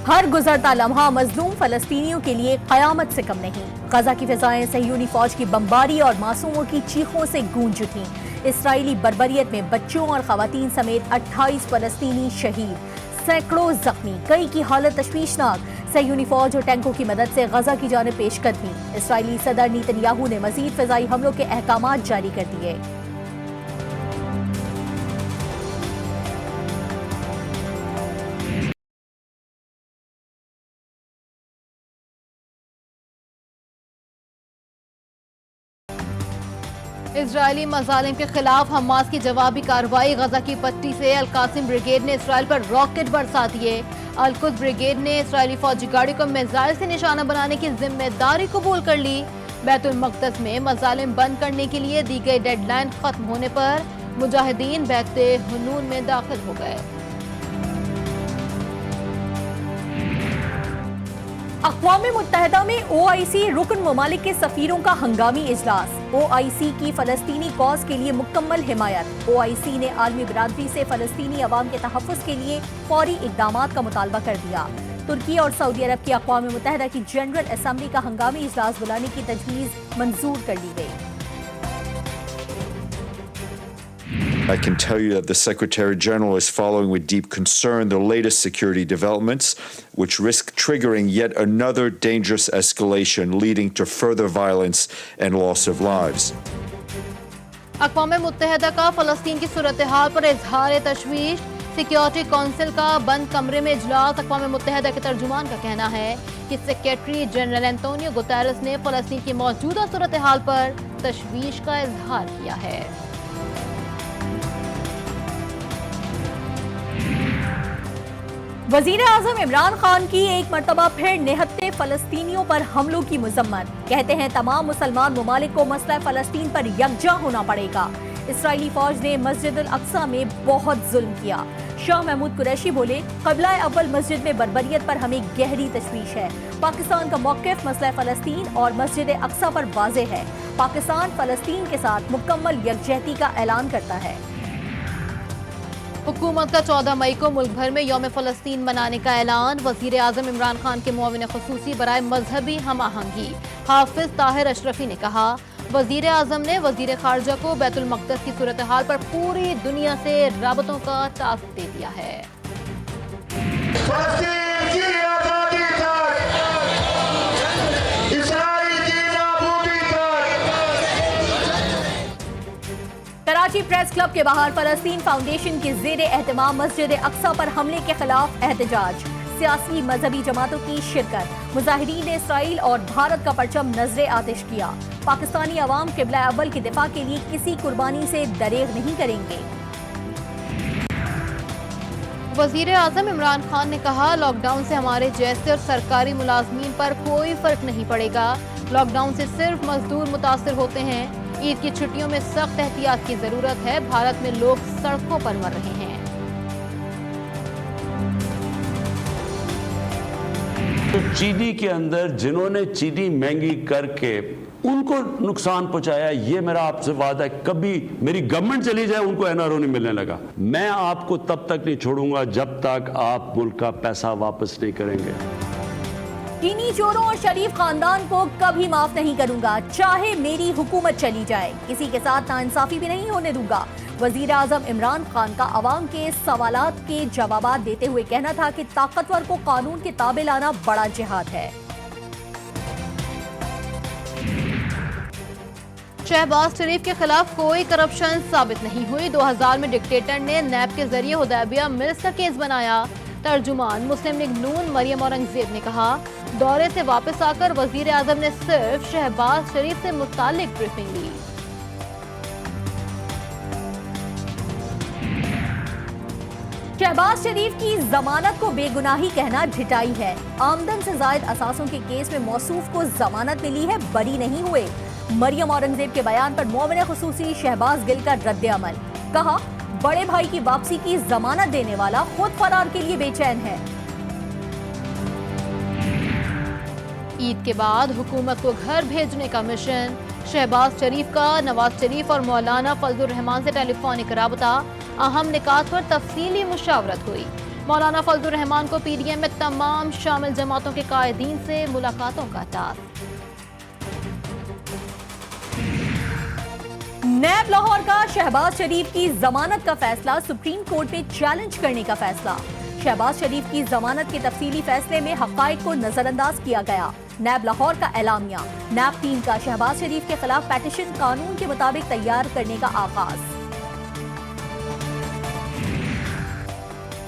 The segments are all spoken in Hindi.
हर गुजरता लम्हा मजलूम फलस्तीनियों के लिए कयामत से कम नहीं। गजा की फिजाएं सहयूनी फौज की बमबारी और मासूमों की चीखों से गूंज उठी। इसराइली बर्बरियत में बच्चों और खवातीन समेत 28 फलस्तीनी शहीद, सैकड़ों जख्मी, कई की हालत तशवीशनाक। सहयूनी फौज और टैंकों की मदद से गजा की जानिब पेशकदमी। इसराइली सदर नेतन्याहू ने मजीद फिजाई हमलों के अहकामात जारी कर दिए। इजरायली मजालिम के खिलाफ हमास की जवाबी कार्रवाई। गजा की पट्टी से अल-कासिम ब्रिगेड ने इसराइल पर रॉकेट बरसा दिए। अल-कुद्स ब्रिगेड ने इसराइली फौजी गाड़ी को मिसाइल से निशाना बनाने की जिम्मेदारी कबूल कर ली। बैतुल मक़दस में मजालिम बंद करने के लिए दी गई डेडलाइन खत्म होने पर मुजाहिदीन बैते हुनून में दाखिल हो गए। अक़वाम मुत्तहिदा में OIC रुकन ममालिक के सफीरों का हंगामी इजलास। OIC की फलस्तीनी कॉज के लिए मुकम्मल हिमायत। OIC ने आलमी बिरादरी से फलस्तीनी अवाम के तहफ़्फ़ुज़ के लिए फौरी इक़दामात का मुतालबा कर दिया। तुर्की और सऊदी अरब की अक़वाम मुत्तहिदा की जनरल असम्बली का हंगामी इजलास बुलाने की तजवीज़ मंजूर कर ली गई। I can tell you that the Secretary General is following with deep concern the latest security developments, which risk triggering yet another dangerous escalation leading to further violence and loss of lives. अक़वाम मुत्तहिदा का फ़लस्तीन की सूरत हाल पर इजहार तशवीश। सिक्योरिटी काउंसिल का बंद कमरे में इजलास। अक़वाम मुत्तहिदा के तर्जुमान का कहना है कि सेक्रेटरी जनरल एंटोनियो गुतेरेस ने फ़लस्तीन की मौजूदा सूरत हाल पर तशवीश का इजहार किया है। वज़ीर आज़म इमरान खान की एक मरतबा फिर निहत्ते फलस्तीनियों पर हमलों की मजम्मत। कहते हैं तमाम मुसलमान ममालिक को मसला फ़लस्तीन पर यकजा होना पड़ेगा। इसराइली फौज ने मस्जिद अल अक्सा में बहुत जुल्म किया। शाह महमूद कुरैशी बोले, क़िबला अव्वल मस्जिद में बर्बरियत पर हमें गहरी तशवीश है। पाकिस्तान का मौक़िफ़ मसला फ़लस्तीन और मस्जिद अक्सा पर वाज़ेह है। पाकिस्तान फ़लस्तीन के साथ मुकम्मल यकजहती का ऐलान करता है। हुकूमत का 14 मई को मुल्क भर में यौम फ़लस्तीन मनाने का ऐलान। वज़ीर आज़म इमरान खान के मुआविन ख़ुसूसी बराए मजहबी हम आहंगी हाफिज ताहिर अशरफी ने कहा, वज़ीर आज़म ने वज़ीर ख़ारजा को बैतुल मक़दस की सूरत हाल पर पूरी दुनिया से राबतों का टास्क दे दिया है। कराची प्रेस क्लब के बाहर फलस्तीन फाउंडेशन के ज़ेरे एहतमाम मस्जिद अक्सा पर हमले के खिलाफ एहतजाज। सियासी मजहबी जमातों की शिरकत। मुजाहिदीन ने इसराइल और भारत का परचम नजरे आतिश किया। पाकिस्तानी अवाम क़िबला अव्वल के दिफा के लिए किसी कुर्बानी से दरेग नहीं करेंगे। वज़ीर आज़म इमरान खान ने कहा, लॉकडाउन से हमारे जैसे और सरकारी मुलाजमीन पर कोई फर्क नहीं पड़ेगा। लॉकडाउन से सिर्फ मजदूर मुतासर होते हैं। ईद की छुट्टियों में सख्त एहतियात की जरूरत है। भारत में लोग सड़कों पर मर रहे हैं। तो चीनी के अंदर जिन्होंने चीनी महंगी करके उनको नुकसान पहुंचाया, ये मेरा आपसे वादा है, कभी मेरी गवर्नमेंट चली जाए उनको NRO नहीं मिलने लगा। मैं आपको तब तक नहीं छोड़ूंगा जब तक आप मुल्क का पैसा वापस नहीं करेंगे। चीनी चोरों और शरीफ खानदान को कभी माफ नहीं करूंगा, चाहे मेरी हुकूमत चली जाए। किसी के साथ नाइंसाफी भी नहीं होने दूंगा। वजीर आजम इमरान खान का अवाम के सवालात के जवाबात देते हुए कहना था कि ताकतवर को कानून के ताबे लाना बड़ा जिहाद है। शहबाज शरीफ के खिलाफ कोई करप्शन साबित नहीं हुई। 2000 में डिक्टेटर ने नैब के जरिए हुदैबिया मिल्स का केस बनाया। तर्जुमान मुस्लिम लीग नून मरियम औरंगजेब ने कहा, दौरे से वापस आकर वजीर आजम ने सिर्फ शहबाज शरीफ से मुतालिक ब्रीफिंग ली। शहबाज शरीफ की जमानत को बेगुनाही कहना ढिठाई है। आमदन से जायद असासों के केस में मौसूफ को जमानत मिली है, बरी नहीं हुए। मरियम औरंगजेब के बयान पर मुआविन खुसूसी शहबाज गिल का रद्द अमल। कहा, बड़े भाई की वापसी की जमानत देने वाला खुद फरार के लिए बेचैन है। ईद के बाद हुकूमत को घर भेजने का मिशन। शहबाज शरीफ का नवाज शरीफ और मौलाना फजलुर रहमान से टेलीफोनिक राबता। अहम निकात पर तफसीली मुशावरत हुई। मौलाना फजलुर रहमान को पीडीएम में तमाम शामिल जमातों के कायदीन से मुलाकातों का टास्क। नैब लाहौर का शहबाज शरीफ की जमानत का फैसला सुप्रीम कोर्ट में चैलेंज करने का फैसला। शहबाज शरीफ की जमानत के तफसीली फैसले में हकाइक को नजरअंदाज किया गया। नैब लाहौर का एलामिया। नैब टीम का शहबाज शरीफ के खिलाफ पेटिशन कानून के मुताबिक तैयार करने का आगाज।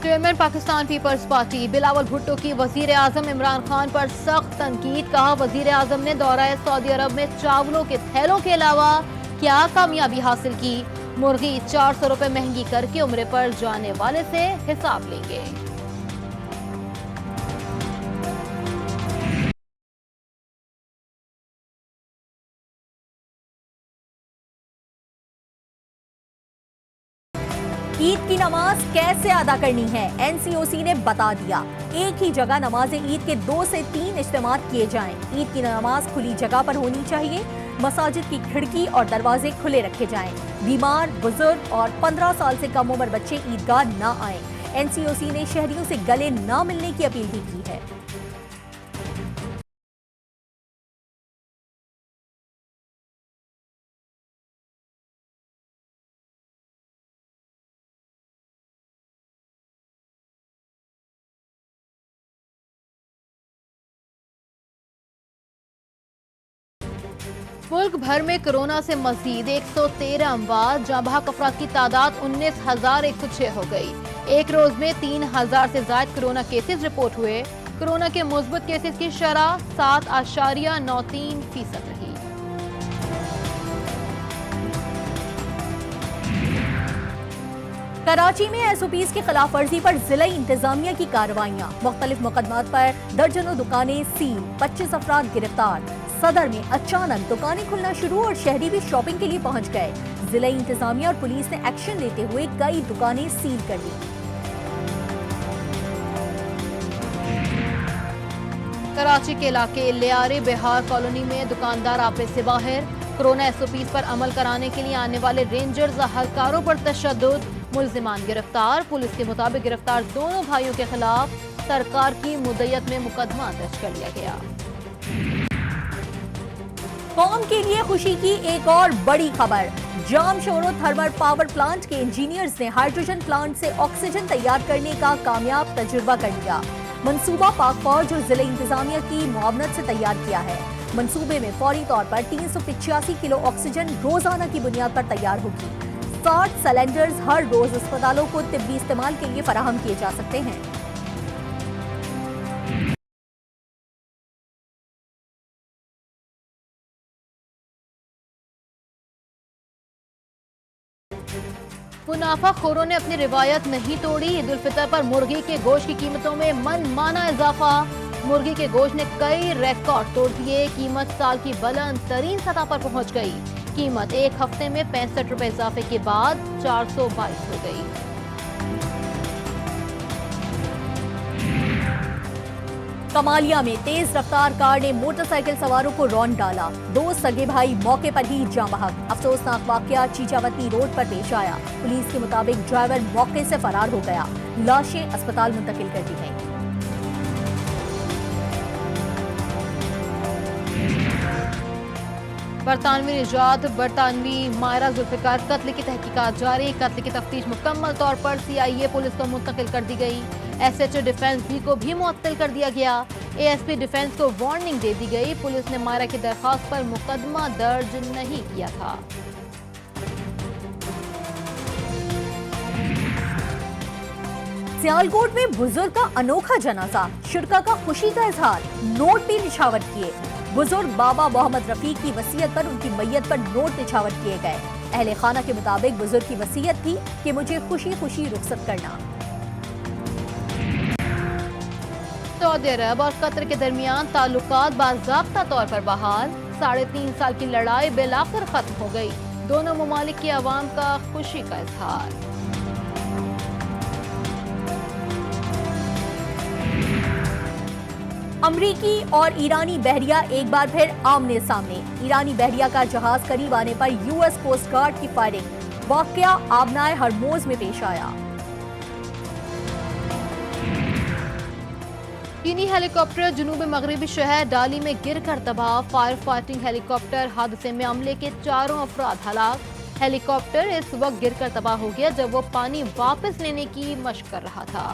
Chairman Pakistan Peoples Party Bilawal Bhutto की वजीर आजम इमरान खान पर सख्त तनकीद। कहा, वजीर आजम ने दौरा सऊदी अरब में चावलों के थैलों के अलावा क्या कामयाबी हासिल की। मुर्गी 400 रुपए महंगी करके उम्रे पर जाने वाले से हिसाब लेंगे। ईद की नमाज कैसे अदा करनी है, एनसीओसी ने बता दिया। एक ही जगह नमाज ईद के 2 से 3 इज्तिमात किए जाएं। ईद की नमाज खुली जगह पर होनी चाहिए। मसाजिद की खिड़की और दरवाजे खुले रखे जाएं। बीमार, बुजुर्ग और 15 साल से कम उम्र बच्चे ईदगाह न आएं। एनसीओसी ने शहरियों से गले न मिलने की अपील भी की है। मुल्क भर में कोरोना से मजीद 113 अमवात, जाँ बहक अफराद की तादाद 19,106 हो गई। एक रोज में 3,000 से ज्यादा कोरोना केसेस रिपोर्ट हुए। कोरोना के मुस्बत केसेस की शरह 7.93% रही। कराची में एसओपीज की खिलाफ वर्जी पर जिला इंतजामिया की कार्रवाइयां। मुख्तलिफ मुकदमात पर दर्जनों दुकानें सील, 25 अफराद गिरफ्तार। सदर में अचानक दुकानें खुलना शुरू और शहरी भी शॉपिंग के लिए पहुंच गए। जिला इंतजामिया और पुलिस ने एक्शन लेते हुए कई दुकानें सील कर दी। कराची के इलाके लियारे बिहार कॉलोनी में दुकानदार आपे से बाहर। कोरोना एसओपीज पर अमल कराने के लिए आने वाले रेंजर्स अहलकारों पर तशद्दुद, मुल्जिमान गिरफ्तार। पुलिस के मुताबिक गिरफ्तार दोनों भाइयों के खिलाफ सरकार की मुद्दत में मुकदमा दर्ज कर लिया गया। कौम के लिए खुशी की एक और बड़ी खबर। जामशोरो थर्मल पावर प्लांट के इंजीनियर्स ने हाइड्रोजन प्लांट से ऑक्सीजन तैयार करने का कामयाब तजुर्बा कर लिया। मंसूबा पाक फौज और जिला इंतजामिया की मुआवनत से तैयार किया है। मंसूबे में फौरी तौर पर 385 किलो ऑक्सीजन रोजाना की बुनियाद पर तैयार होगी। 60 सिलेंडर्स हर रोज अस्पतालों को तिब्बी इस्तेमाल के लिए फराहम किए जा सकते हैं। मुनाफाखोरों ने अपनी रिवायत नहीं तोड़ी। ईद उल फितर पर मुर्गी के गोश्त की कीमतों में मनमाना इजाफा। मुर्गी के गोश्त ने कई रिकॉर्ड तोड़ दिए। कीमत साल की बुलंद तरीन सतह पर पहुंच गई। कीमत एक हफ्ते में 65 रुपए इजाफे के बाद 422 हो गई। कमालिया में तेज रफ्तार कार ने मोटरसाइकिल सवारों को रौंद डाला। 2 सगे भाई मौके पर ही जाँ बहक। अफसोसनाक वाकया चीचावती रोड पर पेश आया। पुलिस के मुताबिक ड्राइवर मौके से फरार हो गया। लाशें अस्पताल मुंतकिल कर दी गईं। बरतानवी निजात बरतानवी मायरा जुल्फिकार कत्ल की तहकीकात जारी। कत्ल की तफ्तीश मुकम्मल तौर पर सीआईए पुलिस को मुंतकिल कर दी गई। एसएचओ डिफेंस भी को भी मुअत्तल कर दिया गया। एएसपी डिफेंस को वार्निंग दे दी गई। पुलिस ने मायरा की दरखास्त पर मुकदमा दर्ज नहीं किया था। सियालकोट में बुजुर्ग का अनोखा जनाजा, शुरका का खुशी का इजहार, नोट भी निछावर किए। बुजुर्ग बाबा मोहम्मद रफीक की वसीयत पर उनकी मैयत पर नोट निछावर किए गए। अहले खाना के मुताबिक बुजुर्ग की वसीयत थी कि मुझे खुशी खुशी रुखसत करना। सऊदी अरब और कतर के दरमियान ताल्लुकात बाज़ाब्ता तौर पर बहाल। 3.5 साल की लड़ाई बिलाखिर खत्म हो गई। दोनों ममालिक की आवाम का खुशी का इजहार। अमरीकी और ईरानी बहरिया एक बार फिर आमने सामने। ईरानी बहरिया का जहाज करीब आने पर यूएस कोस्ट गार्ड की फायरिंग। वाकया आबनाए हरमोज में पेश आया। चीनी हेलीकॉप्टर जुनूब मगरबी शहर डाली में गिरकर तबाह। फायर फाइटिंग हेलीकॉप्टर हादसे में अमले के 4 अफराद हलाक। हेलीकॉप्टर इस वक्त गिरकर तबाह हो गया जब वो पानी वापस लेने की मशक कर रहा था।